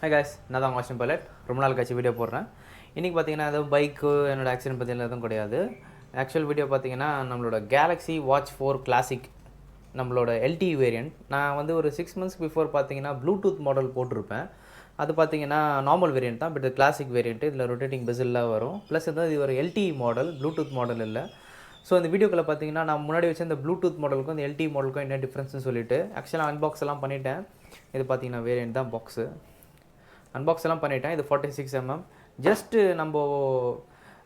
Hi guys, நான் தான் washing pilot. ரொம்ப நாள் கழிச்சு வீடியோ போடுறேன். இன்றைக்கி பார்த்தீங்கன்னா ஏதோ பைக்கு என்னோடய ஆக்சிடென்ட் பற்றி எதுவும் கிடையாது. ஆக்சுவல் வீடியோ பார்த்தீங்கன்னா நம்மளோட கேலக்ஸி வாட்ச் 4 கிளாசிக் நம்மளோட LTE வேரியண்ட். நான் வந்து ஒரு 6 months பிஃபோர் பார்த்தீங்கன்னா ப்ளூடூத் மாடல் போட்டிருப்பேன். அது பார்த்தீங்கன்னா நார்மல் வேரியண்ட் தான், பட் கிளாசிக் வேரியண்ட்டு. இதில் ரொட்டேட்டிங் பெஸில்லாம் வரும். ப்ளஸ் வந்து இது ஒரு LTE மாடல், ப்ளூடூத் மாடல் இல்லை. ஸோ இந்த வீடியோக்குள்ள பார்த்தீங்கன்னா நான் முன்னாடி வச்சு இந்த ப்ளூடூத் மாடலுக்கும் இந்த LTE மாடலுக்கும் என்ன டிஃப்ரென்ஸ்னு சொல்லிட்டு ஆக்சுவலாக அன்பாக்ஸ் எல்லாம் பண்ணிட்டேன். இது பார்த்தீங்கன்னா வேரியண்ட் தான் பாக்ஸு. அன்பாக்ஸ் எல்லாம் பண்ணிட்டேன். இது 46mm. ஜஸ்ட்டு நம்ம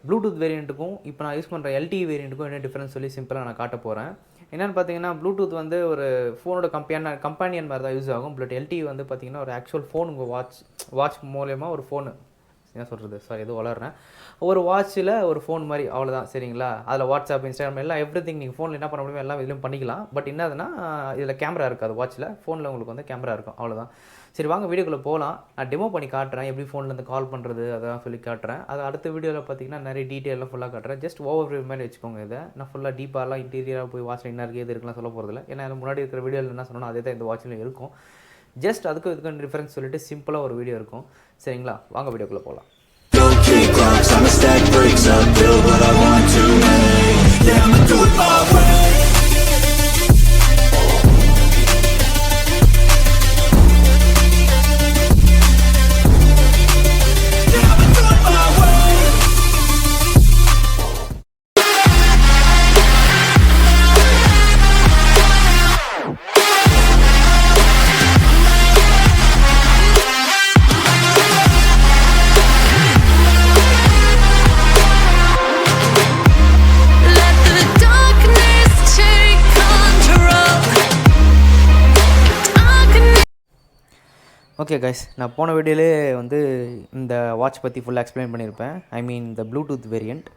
ப்ளூடூத் வேரியண்ட்டுக்கும் இப்போ நான் யூஸ் பண்ணுற LTE வேரியண்ட்டுக்கும் என்ன டிஃப்ரென்ஸ் சொல்லி சிம்பிளாக நான் காட்ட போகிறேன். என்னென்னு பார்த்தீங்கன்னா ப்ளூடூத் வந்து ஒரு ஃபோனோட கம்பேனியன் மாதிரி தான் யூஸ் ஆகும். பட் LTE வந்து பார்த்தீங்கன்னா ஒரு ஆக்சுவல் ஃபோன், உங்கள் வாட்ச் மூலயமா ஒரு ஃபோனு, என்ன சொல்கிறது, சாரி எதுவும் வளர்றேன், ஒரு வாட்சில் ஒரு ஃபோன் மாதிரி, அவ்வளோதான். சரிங்களா? அதில் வாட்ஸ்அப், இன்ஸ்டாகிராம் எல்லாம் எவ்ரிதிங் நீங்கள் ஃபோனில் என்ன பண்ண முடியுமோ எல்லாம் இதுலையும் பண்ணிக்கலாம். பட் என்னதுன்னா இதில் கேமரா இருக்காது வாட்சில். ஃபோனில் உங்களுக்கு வந்து கேமரா இருக்கும், அவ்வளோதான். சரி வாங்க வீடியோக்குள்ளே போகலாம். நான் டெமோ பண்ணி காட்டுறேன், எப்படி ஃபோன்லேருந்து கால் பண்ணுறது அதெல்லாம் சொல்லி காட்டுறேன். அது அடுத்த வீடியோவில் பார்த்தீங்கன்னா நிறைய டீட்டெயிலாம் ஃபுல்லாக காட்டுறேன். ஜஸ்ட் ஓவர் வியூ மாதிரி வச்சுக்கோங்க. இதை நான் ஃபுல்லாக டீப்பாலாம் இன்டீரியராக போய் வாட்சில் என்ன இருக்குது எது இருக்குலாம் சொல்ல போகிறதில்ல. ஏன்னா முன்னாடி இருக்கிற வீடியோவில் என்ன சொன்னோம் அதே தான் இந்த வாட்சிலும் இருக்கும். ஜஸ்ட் அதுக்கு இதுக்கு டிஃப்ரென்ஸ் சொல்லிட்டு சிம்பிளாக ஒரு வீடியோ இருக்கும். சரிங்களா? வாங்க வீடியோக்குள்ளே போகலாம். I'ma stack bricks up, build what I want to make. Yeah, I'ma do it my way. Okay guys, நான் போன வீடியோலே வந்து இந்த வாட்ச் பற்றி ஃபுல்லாக எக்ஸ்பிளைன் பண்ணியிருப்பேன். ஐ மீன் இந்த ப்ளூடூத் வேரியண்ட்.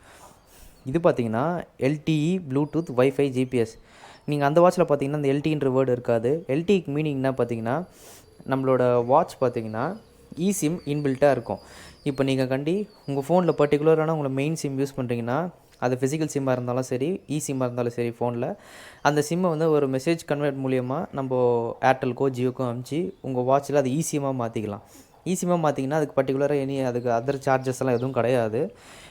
இது பார்த்தீங்கன்னா LTE ப்ளூடூத் வைஃபை GPS. நீங்கள் அந்த வாட்சில் பார்த்தீங்கன்னா இந்த LTEன்ற வேர்டு இருக்காது. LTEக்கு மீனிங் என்ன பார்த்தீங்கன்னா, நம்மளோட வாட்ச் பார்த்தீங்கன்னா eSIM இன்பில்ட்டாக இருக்கும். இப்போ நீங்கள் உங்கள் ஃபோனில் பர்டிகுலரான உங்களை மெயின் சிம் யூஸ் பண்ணுறீங்கன்னா, அது ஃபிசிக்கல் சிம்மாக இருந்தாலும் சரி, சிம்மாக இருந்தாலும் சரி, ஃபோனில் அந்த சிம்மை வந்து ஒரு மெசேஜ் கன்வெர்ட் மூலியமாக நம்ம ஏர்டெல்க்கோ ஜியோக்கோ அனுப்பிச்சு உங்கள் வாட்சில் அது சிம்மாக மாற்றிக்கலாம். சிம்மாக மாற்றிங்கன்னா அதுக்கு பர்டிகுலராக அதுக்கு அதர் சார்ஜஸ் எல்லாம் எதுவும் கிடையாது.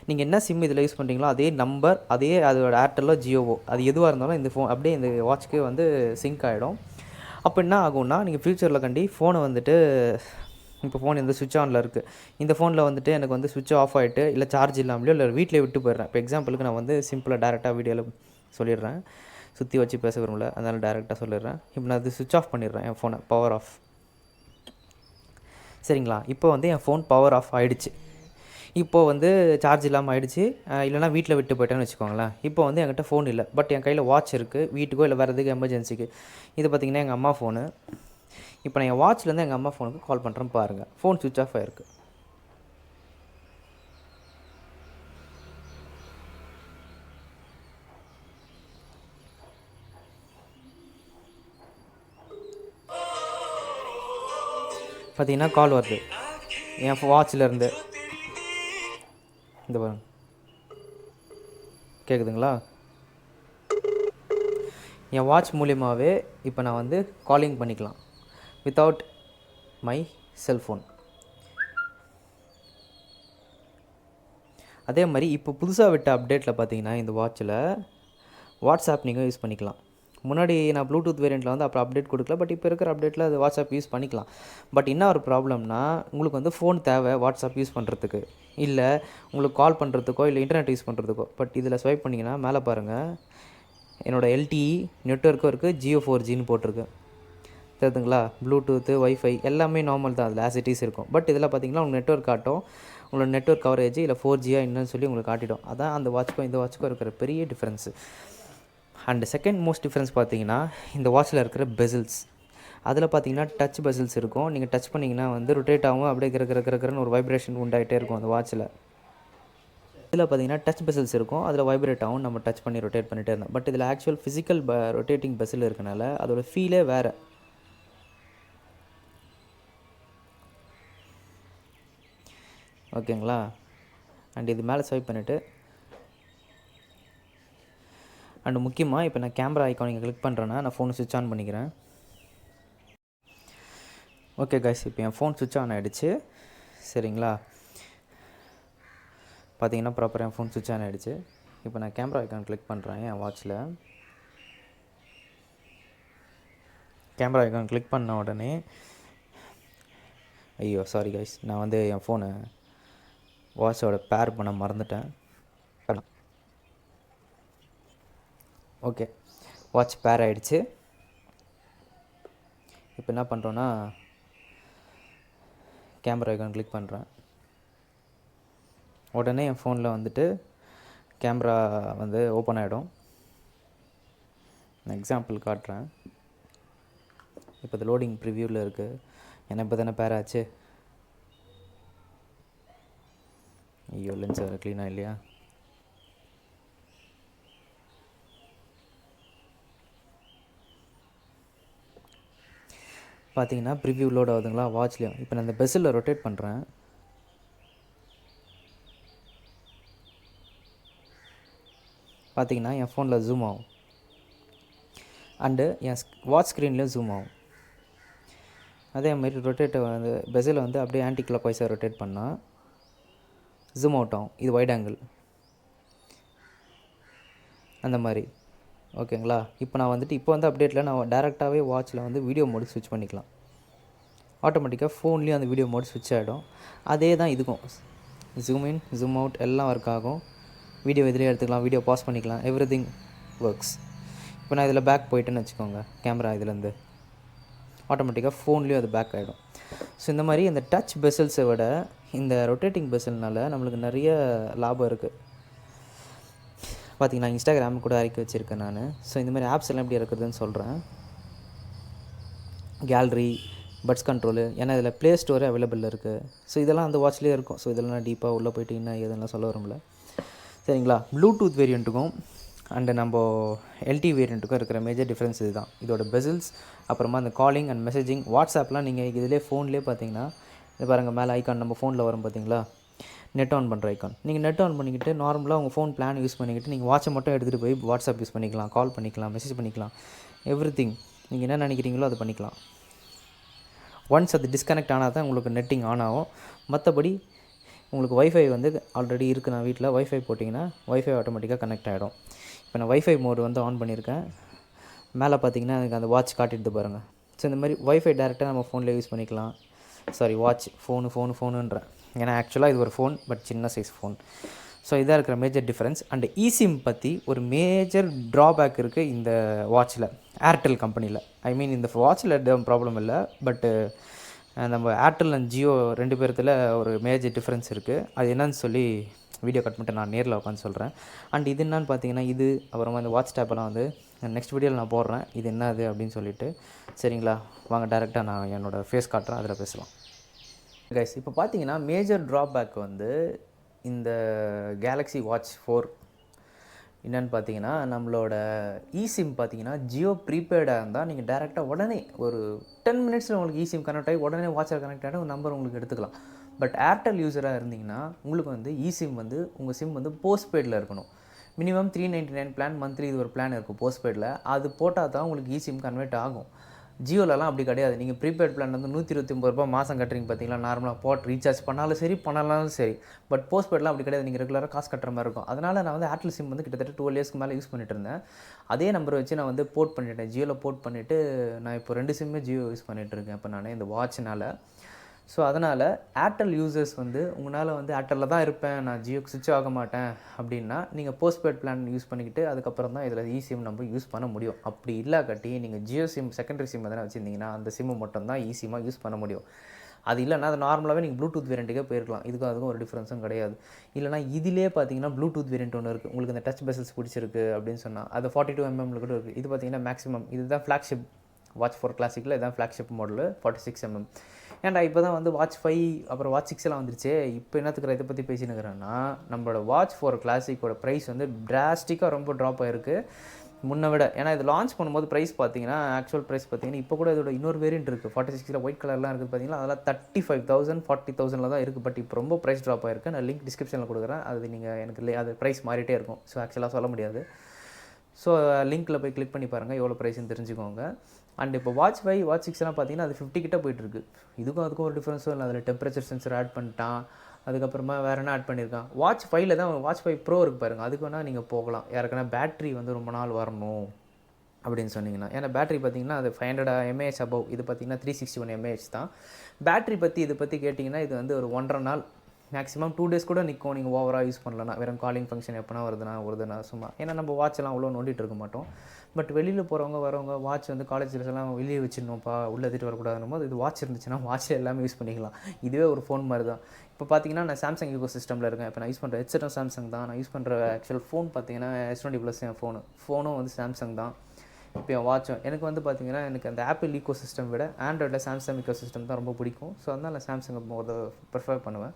நீங்கள் என்ன சிம் இதில் யூஸ் பண்ணுறீங்களோ அதே நம்பர், அதே அதோட ஏர்டெல்லோ ஜியோவோ அது எதுவாக இருந்தாலும் இந்த ஃபோன் அப்படியே இந்த வாட்ச்க்கு வந்து சிங்க் ஆகிடும். அப்போ என்ன ஆகும்னா, நீங்கள் ஃப்யூச்சரில் ஃபோனை வந்துட்டு, இப்போ ஃபோன் இந்த சுவிட்ச் ஆனில் இருக்குது, இந்த ஃபோனில் வந்துட்டு எனக்கு வந்து சுவிட்ச் ஆஃப் ஆகிட்டு இல்லை சார்ஜ் இல்லாமலையோ இல்லை வீட்டிலே விட்டு போயிடுறேன். இப்போ எக்ஸாம்பிளுக்கு நான் வந்து சிம்பிளாக டேரெக்டாக வீடியோவில் சொல்லிடுறேன், சுற்றி வச்சு பேச விரும்பல, அதனால் டேரெக்டாக சொல்லிடுறேன். இப்போ நான் அது சுவிட்ச் ஆஃப் பண்ணிடுறேன் என் ஃபோனை, பவர் ஆஃப். சரிங்களா? இப்போ வந்து என் ஃபோன் பவர் ஆஃப் ஆகிடுச்சு. இப்போது வந்து சார்ஜ் இல்லாமல் ஆகிடுச்சு, இல்லைனா வீட்டில் விட்டு போயிட்டேன்னு வச்சுக்கோங்களேன். இப்போ வந்து என்கிட்ட ஃபோன் இல்லை, பட் என் கையில் வாட்ச் இருக்குது, வீட்டுக்கோ இல்லை வேறு எதுக்கு எமர்ஜென்சிக்கு. இது பார்த்திங்கன்னா எங்கள் அம்மா ஃபோனு. இப்போ நான் என் வாட்ச்லேருந்து எங்கள் அம்மா ஃபோனுக்கு கால் பண்ணுறேன் பாருங்கள். ஃபோன் சுவிட்ச் ஆஃப் ஆகிருக்கு. பார்த்தீங்கன்னா கால் வருது என் வாட்சிலேருந்து. இந்த பாருங்க, கேட்குதுங்களா? என் வாட்ச் மூலியமாகவே இப்போ நான் வந்து காலிங் பண்ணிக்கலாம் வித்தவுட் மை செல்ஃபோன். அதே மாதிரி இப்போ புதுசாக விட்ட அப்டேட்டில் பார்த்தீங்கன்னா இந்த வாட்சில் வாட்ஸ்அப் நீங்கள் யூஸ் பண்ணிக்கலாம். முன்னாடி நான் ப்ளூடூத் வேரியண்ட்டில் வந்து அப்புறம் அப்டேட் கொடுக்கல, பட் இப்போ இருக்கிற அப்டேட்டில் அது வாட்ஸ்அப் யூஸ் பண்ணிக்கலாம். பட் என்ன ஒரு ப்ராப்ளம்னா, உங்களுக்கு வந்து ஃபோன் தேவை வாட்ஸ்அப் யூஸ் பண்ணுறதுக்கு, இல்லை உங்களுக்கு கால் பண்ணுறதுக்கோ இல்லை இன்டர்நெட் யூஸ் பண்ணுறதுக்கோ. பட் இதில் ஸ்வைப் பண்ணிங்கன்னா மேலே பாருங்கள், என்னோடய LTE நெட்வொர்க்கும் இருக்குது, Jio 4Gன்னு போட்டிருக்கு, தெரியுதுங்களா? ப்ளூடூத்து, வைஃபை எல்லாமே நார்மல் தான், அதில் ஆசிட்டிஸ் இருக்கும். பட் இதில் பார்த்தீங்கன்னா உங்களுக்கு நெட்வொர்க் காட்டும், உங்களோட நெட்வொர்க் கவரேஜ் இல்லை 4Gயா என்னன்னு சொல்லி உங்களுக்கு காட்டிடும். அதான் அந்த வாட்ச்க்கும் இந்த வாட்ச்க்கும் இருக்கிற பெரிய difference. And second most difference பார்த்தீங்கன்னா இந்த வாட்சில் இருக்கிற பெசில்ஸ். அதில் பார்த்தீங்கன்னா டச் பெசில்ஸ் இருக்கும். நீங்கள் டச் பண்ணிங்கன்னா வந்து ரொட்டேட் ஆகும், அப்படியே கிரன்னு ஒரு வைப்ரேஷன் உண்டாகிட்டே இருக்கும் அந்த வாட்சில். இதில் பார்த்தீங்கன்னா டச் பெசில்ஸ் இருக்கும், அதில் வைப்ரேட் ஆகும், நம்ம டச் பண்ணி ரொட்டேட் பண்ணிகிட்டே இருந்தோம். பட் இதில் ஆக்சுவல் ஃபிசிக்கல் ரொட்டேட்டிங் பெசில் இருக்கனால அதோட ஃபீலே வேறு. ஓகேங்களா? அண்ட் இது மேலே ஸ்வைப் பண்ணிவிட்டு, அண்டு முக்கியமாக இப்போ நான் கேமரா ஐக்கான் நீங்கள் கிளிக் பண்ணுறேன்னா நான் ஃபோனை சுவிட்ச் ஆன் பண்ணிக்கிறேன். ஓகே கைஸ், இப்போ என் ஃபோன் சுவிட்ச் ஆன் ஆகிடுச்சு. சரிங்களா, பார்த்தீங்கன்னா ப்ராப்பராக என் ஃபோன் சுவிட்ச் ஆன் ஆகிடுச்சு. இப்போ நான் கேமரா ஐக்கான் கிளிக் பண்ணுறேன். என் வாட்சில் கேமரா ஐக்கான் கிளிக் பண்ண உடனே, ஐயோ சாரி கைஸ், நான் வந்து என் ஃபோனை வாட்சோட பேர் பண்ண மறந்துட்டேன். ஓகே, வாட்ச் பேர் ஆகிடுச்சு. இப்போ என்ன பண்ணுறோன்னா, கேமரா ஐக்கான் கிளிக் பண்ணுறேன். உடனே என் ஃபோனில் வந்துட்டு கேமரா வந்து ஓப்பன் ஆகிடும். நான் எக்ஸாம்பிள் காட்டுறேன். இப்போ இது லோடிங் ப்ரிவியூவில் இருக்குது. ஏன்னா இப்போ தானே பேர் ஆச்சு. ஐயோ லென்ஸ் வேறு க்ளீனாக இல்லையா. பார்த்தீங்கன்னா ப்ரிவ்யூ லோட் ஆகுதுங்களா வாட்ச்லேயும். இப்போ நான் இந்த பெஸில் ரொட்டேட் பண்ணுறேன். பார்த்தீங்கன்னா என் ஃபோனில் ஜூம் ஆகும் அண்டு என் வாட்ச் ஸ்க்ரீன்லேயும் ஜூம் ஆகும். அதே மாதிரி ரொட்டேட்டை வந்து பெஸில் வந்து அப்படியே ஆன்டி கிளாக் வைஸாக ரொட்டேட் பண்ணால் ஜூம் அவுட் ஆகும். இது வைட் ஆங்கிள் அந்த மாதிரி. ஓகேங்களா, இப்போ நான் வந்துட்டு இப்போ வந்து அப்டேட்டில் நான் டேரெக்டாகவே வாட்சில் வந்து வீடியோ மோடு ஸ்விட்ச் பண்ணிக்கலாம். ஆட்டோமேட்டிக்காக ஃபோன்லேயும் அந்த வீடியோ மோடு ஸ்விட்ச் ஆகிடும். அதே தான் இதுக்கும் ஜூம் இன் ஜூம் அவுட் எல்லாம் ஒர்க் ஆகும். வீடியோ எதிலே எடுத்துக்கலாம், வீடியோ பாஸ் பண்ணிக்கலாம், எவ்ரி திங் ஒர்க்ஸ். இப்போ நான் இதில் பேக் போயிட்டேன்னு வச்சுக்கோங்க, கேமரா இதுலேருந்து ஆட்டோமேட்டிக்காக ஃபோன்லேயும் அது பேக் ஆகிடும். ஸோ இந்த மாதிரி இந்த டச் பெசல்ஸை விட இந்த ரொட்டேட்டிங் பெசல்னால் நம்மளுக்கு நிறைய லாபம் இருக்குது. பார்த்திங்கன்னா இன்ஸ்டாகிராம் கூட இறக்கி வச்சுருக்கேன் நான். ஸோ இந்த மாதிரி ஆப்ஸ் எல்லாம் எப்படி இருக்குதுன்னு சொல்கிறேன். கேலரி, பட்ஸ் கண்ட்ரோலு, ஏன்னா இதில் ப்ளே ஸ்டோரே அவைலபிள் இருக்குது. ஸோ இதெல்லாம் அந்த வாட்ச்லேயே இருக்கும். ஸோ இதெல்லாம் நான் டீப்பாக உள்ளே போய்ட்டு இன்னும் எதெல்லாம் சொல்ல வரும்ல. சரிங்களா, ப்ளூடூத் வேரியண்ட்டுக்கும் அண்டு நம்ம LTE வேரியண்ட்டுக்கும் இருக்கிற மேஜர் டிஃப்ரென்ஸ் இது தான். இதோட பெசல்ஸ், அப்புறமா அந்த காலிங் அண்ட் மெசேஜிங், வாட்ஸ்அப்லாம் நீங்கள் இதிலே ஃபோன்லேயே பார்த்தீங்கன்னா இது பாருங்கள் மேலே ஐக்கான் நம்ம ஃபோனில் வரும் பார்த்தீங்களா, நெட் ஆன் பண்ணுற ஐக்கான். நீங்கள் நெட் ஆன் பண்ணிக்கிட்டு நார்மலாக உங்கள் ஃபோன் பிளான் யூஸ் பண்ணிக்கிட்டு நீங்கள் வாட்சை மட்டும் எடுத்துகிட்டு போய் வாட்ஸ்அப் யூஸ் பண்ணிக்கலாம், கால் பண்ணிக்கலாம், மெசேஜ் பண்ணிக்கலாம், எவ்ரி திங் நீங்கள் என்ன நினைக்கிறீங்களோ அதை பண்ணிக்கலாம். ஒன்ஸ் அது டிஸ்கனெக்ட் ஆனால் தான் உங்களுக்கு நெட்டிங் ஆன் ஆகும். மற்றபடி உங்களுக்கு வைஃபை வந்து ஆல்ரெடி இருக்குது. நான் வீட்டில் வைஃபை போட்டிங்கன்னா வைஃபை ஆட்டோமேட்டிக்காக கனெக்ட் ஆகிடும். இப்போ நான் வைஃபை மோடு வந்து ஆன் பண்ணியிருக்கேன். மேலே பார்த்தீங்கன்னா எனக்கு அந்த வாட்ச் காட்டிட்டு பாருங்கள். ஸோ இந்த மாதிரி வைஃபை டேரெக்டாக நம்ம ஃபோனில் யூஸ் பண்ணிக்கலாம். சாரி, வாட்ச் ஃபோனுன்றேன். ஏன்னா ஆக்சுவலாக இது ஒரு ஃபோன், பட் சின்ன சைஸ் ஃபோன். ஸோ இதாக இருக்கிற மேஜர் டிஃப்ரென்ஸ். அண்ட் eSIM பற்றி ஒரு மேஜர் ட்ராபேக் இருக்குது இந்த வாட்சில், ஏர்டெல் கம்பெனியில். ஐ மீன் இந்த வாட்சில் ப்ராப்ளம் இல்லை, பட்டு நம்ம ஏர்டெல் அண்ட் ஜியோ 2 பேர்த்தில் ஒரு மேஜர் டிஃப்ரென்ஸ் இருக்குது. அது என்னன்னு சொல்லி வீடியோ கட் பண்ணிட்டு நான் நேரில் உட்காந்து சொல்கிறேன். அண்ட் இது என்னன்னு பார்த்தீங்கன்னா, இது அப்புறமா இந்த வாட்ச் டேப்பெல்லாம் வந்து நெக்ஸ்ட் வீடியோவில் நான் போடுறேன். இது என்ன அது அப்படின்னு சொல்லிட்டு. சரிங்களா, வாங்க டேரெக்டாக நான் என்னோடய ஃபேஸ் காட்டுறேன், அதில் பேசலாம். கைஸ், இப்போ பார்த்தீங்கன்னா மேஜர் ட்ராபேக் வந்து இந்த கேலக்ஸி வாட்ச் 4 என்னென்னு பார்த்தீங்கன்னா, நம்மளோட eSIM பார்த்தீங்கன்னா ஜியோ ப்ரீபெய்டாக இருந்தால் நீங்கள் டேரெக்டாக உடனே ஒரு 10 மினிட்ஸில் உங்களுக்கு eSIM கனெக்ட் ஆகி உடனே வாட்சில் கனெக்ட் ஆகிடும், நம்பர் உங்களுக்கு எடுத்துக்கலாம். பட் ஏர்டெல் யூஸராக இருந்தீங்கன்னா உங்களுக்கு வந்து eSIM வந்து உங்கள் சிம் வந்து போஸ்ட்பெய்டில் இருக்கணும். மினிமம் 399 பிளான் மந்த்லி இது ஒரு பிளான் இருக்கும் போஸ்ட்பெய்டில். அது போட்டால் தான் உங்களுக்கு eSIM கன்வெர்ட் ஆகும். ஜியோலலாம் அப்படி கிடையாது. நீங்கள் ப்ரீபெய்ட் பிளான் வந்து 129 ரூபா மாதம் கட்டுறீங்க பார்த்தீங்களா, நார்மலாக போட்டு ரீசார்ஜ் பண்ணாலும் சரி பண்ணாலும் சரி. பட் போஸ்ட்பெய்ட்லாம் அப்படி கிடையாது, நீங்கள் ரெகுலராக காசு கட்டுற மாதிரி இருக்கும். அதனால் நான் வந்து ஏர்டெல் சிம் வந்து கிட்டத்தட்ட 12 இயர்ஸ்க்கு மேலே யூஸ் பண்ணிட்டு இருந்தேன். அதே நம்பரை வச்சு நான் வந்து போர்ட் பண்ணிட்டேன், ஜியோவில் போர்ட் பண்ணிவிட்டு நான் இப்போ 2 சிம்மே ஜியோ யூஸ் பண்ணிகிட்டு இருக்கேன் இப்போ நான் இந்த வாட்ச்னால். ஸோ அதனால் ஏர்டெல் யூசர்ஸ் வந்து உங்களால் வந்து ஏர்டெல்லில் தான் இருப்பேன், நான் ஜியோக்கு சுவிட்ச் ஆக மாட்டேன் அப்படின்னா நீங்கள் போஸ்ட்பெய்ட் பிளான் யூஸ் பண்ணிக்கிட்டு அதுக்கப்புறம் தான் இதில் eSIM நம்ம யூஸ் பண்ண முடியும். அப்படி இல்லாட்டி நீங்கள் ஜியோ சிம் செகண்டரி சிம் எதனா வச்சுருந்தீங்கன்னா அந்த சிம்மு மட்டும் தான் eSIM-ஆக யூஸ் பண்ண முடியும். அது இல்லைனா அது நார்மலாகவே நீங்கள் ப்ளூடூத் வேரியண்ட்டுக்கே போயிருக்கலாம். அதுக்கும் ஒரு டிஃப்ரென்ஸும் கிடையாது. இல்லைனா இதிலே பார்த்தீங்கன்னா ப்ளூடூத் வேரியண்ட் ஒன்று இருக்குது. உங்களுக்கு இந்த டச் பெசல்ஸ் பிடிச்சிருக்கு அப்படின்னு சொன்னால் அது 42 mm கூட இருக்குது. இது பார்த்தீங்கன்னா மேக்ஸிமம் இதுதான் ஃப்ளாக்ஷிப் வாட்ச் 4 கிளாசிக்கில் இதுதான் ஃப்ளாக்ஷிப் மாடலு 46 mm. ஏன்டா இப்போ தான் வந்து வாட்ச் 5 அப்புறம் வாட்ச் 6 எல்லாம் வந்துருச்சு, இப்போ என்னத்துக்கு இதை பற்றி பேசினுக்கிறேன்னா, நம்மளோட வாட்ச் 4 கிளாசிக்கோட ப்ரைஸ் வந்து டிராஸ்டிக்காக ரொம்ப ட்ராப் ஆகிருக்கு முன்னை விட. ஏன்னா இது லான்ச் பண்ணும்போது ப்ரைஸ் பார்த்தீங்கன்னா ஆக்சுவல் ப்ரைஸ் பார்த்தீங்கன்னா இப்போ கூட இதோட இன்னொரு வேரியண்ட் இருக்குது 46 ஒயிட் கலர்லாம் இருக்குது பார்த்தீங்கன்னா, அதெல்லாம் 35,000 40,000 தான் இருக்குது. பட் இப்போ ரொம்ப ப்ரைஸ் ட்ராப் ஆகிருக்கு. நான் லிங்க் டிஸ்கிரிப்ஷனில் கொடுக்குறேன், அது நீங்கள் எனக்கு அது ப்ரைஸ் மாறிட்டே இருக்கும். ஸோ ஆக்சுவலாக சொல்ல முடியாது. ஸோ லிங்க்கில் போய் கிளிக் பண்ணி பாருங்கள், எவ்வளோ ப்ரைஸ்ன்னு தெரிஞ்சுக்கோங்க. அண்ட் இப்போ வாட்ச் 5 வாட்ச் 6 எல்லாம் பார்த்தீங்கன்னா அது 50 கிட்ட போயிட்டுருக்கு. இதுக்கும் அதுக்கும் ஒரு டிஃப்ரென்ஸும் இல்லை. அதில் டெம்பரேச்சர் சென்சர் ஆட் பண்ணிட்டான். அதுக்கப்புறமா வேறு என்ன ஆட் பண்ணியிருக்கான், வாட்ச் 5ல் தான் வாட்ச் 5 ப்ரோ இருக்குது பாருங்கள், அதுக்கு வேணால் நீங்கள் போகலாம். யாருக்குன்னா பேட்ரி வந்து ரொம்ப நாள் வரணும் அப்படின்னு சொன்னீங்கன்னா. ஏன்னா பேட்டரி பார்த்தீங்கன்னா அது 500 mAh அபவ், இது பார்த்தீங்கன்னா 361 mAh தான். பேட்டரி பற்றி இதை பற்றி கேட்டிங்கன்னா இது வந்து ஒரு 1.5 நாள் மேக்ஸிமம் 2 days கூட நிற்கும். நீங்கள் ஓவராக யூஸ் பண்ணலன்னா, வெறும் காலிங் ஃபங்க்ஷன் எப்போனா வருதுன்னா சும்மா. ஏன்னா நம்ம வாட்செல்லாம் அவ்வளோ நோண்டிட்டு இருக்க மாட்டோம். பட் வெளியில் போகிறவங்க வரவங்க வாட்ச் வந்து காலேஜ் எல்லாம் வெளியே வச்சிடணும்ப்பா, உள்ளே எடுத்துகிட்டு வரக்கூடாதுன்னு போது இது வாட்ச் இருந்துச்சுன்னா வாட்சில் எல்லாமே யூஸ் பண்ணிக்கலாம். இதுவே ஒரு ஃபோன் மாதிரி தான். இப்போ பார்த்தீங்கன்னா நான் சாம்சங் ஈகோ சிஸ்டமில் இருக்கேன். இப்போ நான் யூஸ் பண்ணுற ஹெட்செட்டும் சாம்சங் தான். நான் யூஸ் பண்ணுற ஆக்சுவல் ஃபோன் பார்த்தீங்கன்னா S20 ப்ளஸ் என் ஃபோனும் வந்து சாம்சங் தான். இப்போ என் வாட்சும் எனக்கு வந்து பார்த்தீங்கன்னா எனக்கு அந்த ஆப்பிள் ஈகோ சிஸ்டம் விட ஆண்ட்ராய்டில் சாம்சங் ஈகோ சிஸ்டம் தான் ரொம்ப பிடிக்கும். ஸோ அதனால் நான் சாம்சங்கை ப்ரிஃபர் பண்ணுவேன்.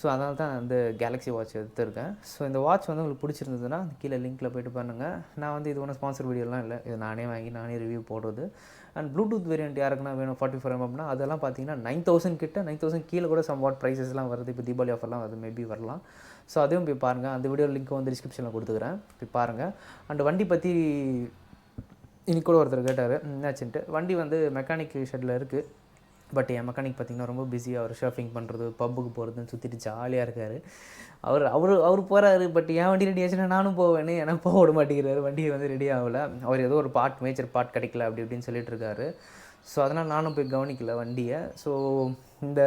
ஸோ அதனால தான் நான் வந்து கேலக்ஸி வாட்ச் எடுத்துருக்கேன். ஸோ இந்த வாட்ச் வந்து உங்களுக்கு பிடிச்சிருந்ததுன்னா கீழே லிங்க்கில் போய்ட்டு பண்ணுங்கள். நான் வந்து இது ஒன்றும் ஸ்பான்சர் வீடியோலாம் இல்லை, இது நானே வாங்கி நானே ரிவ்யூ போடுறது. அண்ட் ப்ளூடூத் வேரியன்ட் யாருக்குன்னா வேணும் 44 mm அதெல்லாம் பார்த்தீங்கன்னா 9000 கிட்ட 9000 கீழே கூட சம் வாட் ப்ரைஸஸ்லாம் வருது. இப்போ தீபாவளி ஆஃபர்லாம் அது மேபி வரலாம். ஸோ அதையும் போய் பாருங்கள். அந்த வீடியோ லிங்க் வந்து டிஸ்கிரிப்ஷனில் கொடுத்துக்கிறேன், போய் பாருங்கள். அண்ட் வண்டி பற்றி இன்னைக்கு கூட ஒருத்தர் கேட்டார் என்னாச்சுன்ட்டு. வண்டி வந்து மெக்கானிக் ஷெட்டில் இருக்குது. பட் என் மெக்கானிக் பார்த்திங்கன்னா ரொம்ப பிஸியாக, அவர் ஷர்ஃபிங் பண்ணுறது, பப்புக்கு போகிறதுன்னு சுற்றிட்டு ஜாலியாக இருக்கார். அவர் போகிறாரு. பட் என் வண்டி ரெடி ஆச்சுன்னா நானும் போவேன்னு, ஏன்னா போக விட மாட்டேங்கிறாரு. வண்டி வந்து ரெடி ஆகலை. அவர் ஏதோ ஒரு மேஜர் பார்ட் கிடைக்கல அப்படி இப்படின்னு சொல்லிட்டு இருக்காரு. ஸோ அதனால் நானும் போய் கவனிக்கல வண்டியை. ஸோ இந்த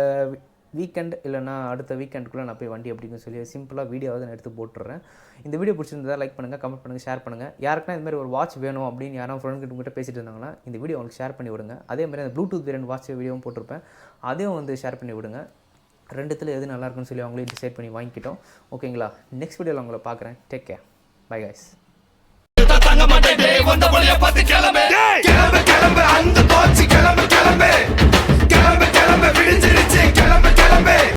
வீக்கெண்ட் இல்லைனா அடுத்த வீக்கெண்டுக்குள்ளே நான் போய் வண்டி அப்படின்னு சொல்லி சிம்பிளாக வீடியோவாக நான் எடுத்து போட்டுடுறேன். இந்த வீடியோ பிடிச்சிருந்தா லைக் பண்ணுங்கள், கமெண்ட் பண்ணுங்கள், ஷேர் பண்ணுங்கள். யாருக்குன்னா இதுமாதிரி ஒரு வாட்ச் வேணும் அப்படின்னு யாரும் ஃப்ரெண்ட்கிட்ட பேசிட்டு இருந்தாங்கன்னா இந்த வீடியோ உங்களுக்கு ஷேர் பண்ணி விடுங்க. அதேமாதிரி அந்த ப்ளூடூத் வேரியன்ட் வாட்ச் வீடியோவும் போட்டிருப்பேன், அதையும் வந்து ஷேர் பண்ணி விடுங்க. ரெண்டுத்தில் எது நல்லாயிருக்குன்னு சொல்லி அவங்களே டிசைட் பண்ணி வாங்கிக்கிட்டோம். ஓகேங்களா? நெக்ஸ்ட் வீடியோவில் உங்களை பார்க்குறேன். Take care. Bye guys. கிளம்பு